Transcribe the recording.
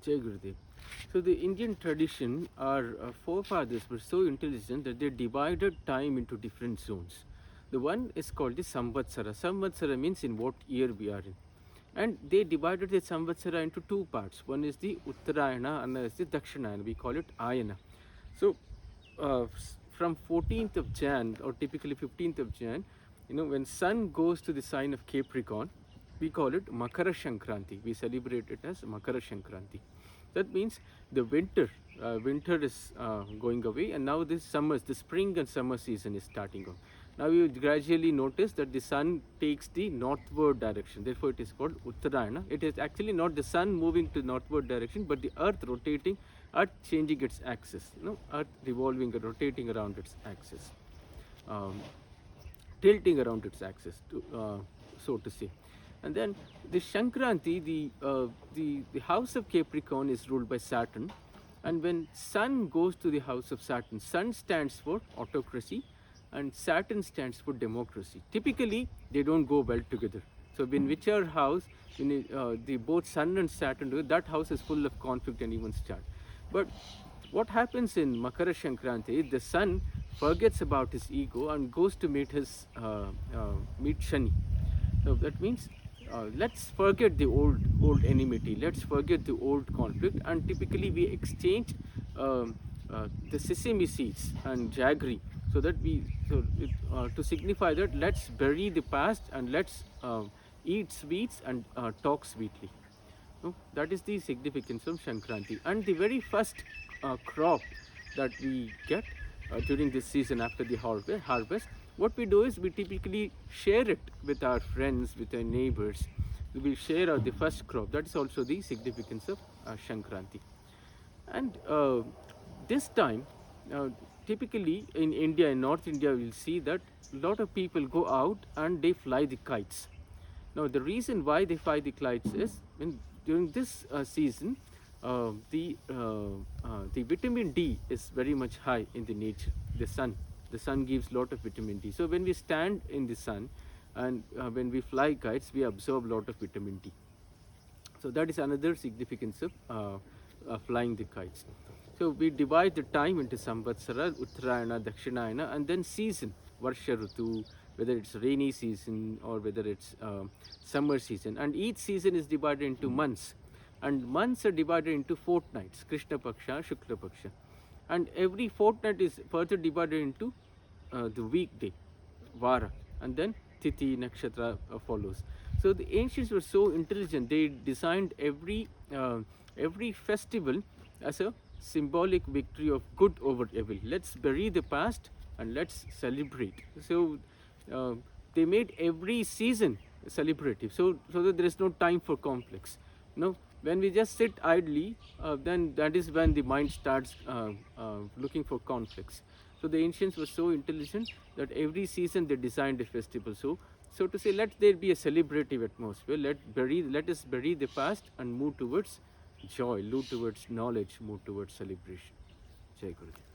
Jai Gurudev. So the Indian tradition, our forefathers were so intelligent that they divided time into different zones. The one is called the Samvatsara. Samvatsara means in what year we are in. And they divided the Samvatsara into two parts. One is the Uttarayana and another is the Dakshinayana. We call it Ayana. So from 14th of Jan or typically 15th of Jan, when sun goes to the sign of Capricorn, we call it Makara Sankranti. We celebrate it as Makara Sankranti. That means the winter is going away, and now the spring and summer season is starting on. Now you gradually notice that the sun takes the northward direction. Therefore, it is called Uttarayana. It is actually not the sun moving to northward direction, but the earth rotating, earth changing its axis. Earth revolving and rotating around its axis, tilting around its axis, so to say. And then the Sankranti, the house of Capricorn is ruled by Saturn. And when sun goes to the house of Saturn, sun stands for autocracy and Saturn stands for democracy. Typically, they don't go well together. So in whichever house, the both sun and Saturn do, that house is full of conflict and even strife. But what happens in Makara Sankranti, the sun forgets about his ego and goes to meet Shani. So that means let's forget the old enmity. Let's forget the old conflict, and typically we exchange the sesame seeds and jaggery, so that to signify that let's bury the past and let's eat sweets and talk sweetly. That is the significance of Sankranti. And the very first crop that we get during this season after the harvest, what we do is we typically share it with our friends, with our neighbors. We will share the first crop. That is also the significance of Sankranti. And this time, typically in India, in North India, we'll see that a lot of people go out and they fly the kites. Now, the reason why they fly the kites is during this season, the vitamin D is very much high in the nature. The sun gives lot of vitamin D. So when we stand in the sun and when we fly kites, we absorb lot of vitamin D. So that is another significance of flying the kites. So we divide the time into Samvatsara, Uttarayana, Dakshinayana, and then season, Varsha Rutu, whether it's rainy season or whether it's summer season. And each season is divided into months. And months are divided into fortnights, Krishna Paksha, Shukla Paksha. And every fortnight is further divided into the weekday, Vara, and then Tithi, Nakshatra follows. So the ancients were so intelligent, they designed every festival as a symbolic victory of good over evil. Let's bury the past and let's celebrate. So they made every season celebrative, so that there is no time for conflicts. When we just sit idly, then that is when the mind starts looking for conflicts. So the ancients were so intelligent that every season they designed a festival. So to say, let there be a celebrative atmosphere. Let us bury the past and move towards joy, move towards knowledge, move towards celebration. Jai Gurudev.